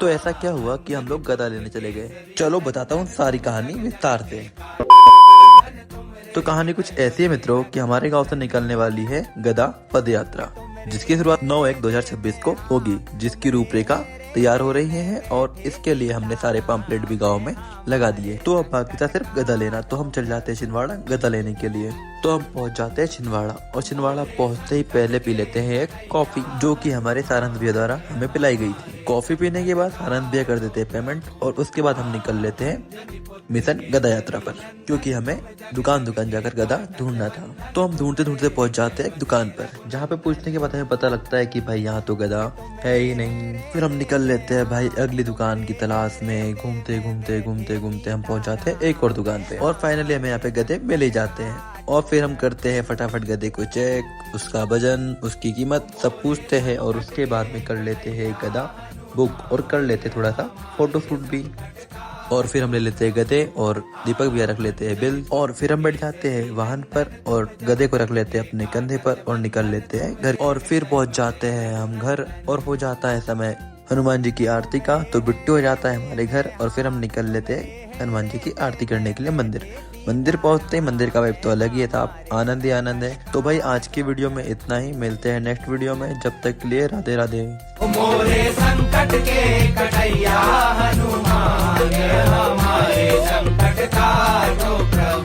तो ऐसा क्या हुआ कि हम लोग गदा लेने चले गए। चलो बताता हूँ सारी कहानी विस्तार से। तो कहानी कुछ ऐसी है मित्रों कि हमारे गांव से निकलने वाली है गदा पद यात्रा, जिसकी शुरुआत 9/1/2026 को होगी, जिसकी रूपरेखा तैयार हो रही है और इसके लिए हमने सारे पंपलेट भी गांव में लगा दिए। तो अब बाकी था सिर्फ गदा लेना। तो हम चल जाते हैं छिंदवाड़ा गदा लेने के लिए। तो हम पहुंच जाते हैं छिंदवाड़ा और छिंदवाड़ा पहुंचते ही पहले पी लेते हैं एक कॉफी, जो कि हमारे सारंग भैया द्वारा हमें पिलाई गई थी। कॉफी पीने के बाद सारंग भैया कर देते हैं पेमेंट और उसके बाद हम निकल लेते हैं मिशन गदा यात्रा पर, क्योंकि हमें दुकान जाकर गदा ढूंढना था। तो हम ढूंढते ढूंढते पहुंच जाते हैं एक दुकान पर, जहाँ पे पूछने के बाद हमें पता लगता है कि भाई यहाँ तो गदा है ही नहीं। फिर हम निकल लेते हैं भाई अगली दुकान की तलाश में। घूमते घूमते घूमते घूमते हम पहुंच जाते हैं एक और दुकान पे और फाइनली हमें यहाँ पे गधे मिल ही जाते हैं। और फिर हम करते हैं फटाफट गधे को चेक, उसका वजन, उसकी कीमत सब पूछते हैं और उसके बाद में कर लेते हैं गधा बुक और कर लेते थोड़ा सा फोटो शूट भी। और फिर हम ले लेते हैं गधे और दीपक भैया रख लेते हैं बिल और फिर हम बैठ जाते हैं वाहन पर और गधे को रख लेते हैं अपने कंधे पर और निकल लेते हैं घर। और फिर पहुंच जाते हैं हम घर और हो जाता है समय हनुमान जी की आरती का। तो बिट्टू हो जाता है हमारे घर और फिर हम निकल लेते हैं हनुमान जी की आरती करने के लिए मंदिर पहुंचते ही मंदिर का वाइब तो अलग ही था, आनंद ही आनंद है। तो भाई आज की वीडियो में इतना ही, मिलते हैं नेक्स्ट वीडियो में, जब तक के लिए राधे राधे। मोरे संकट के कटैया हनुमान हमारे संकट का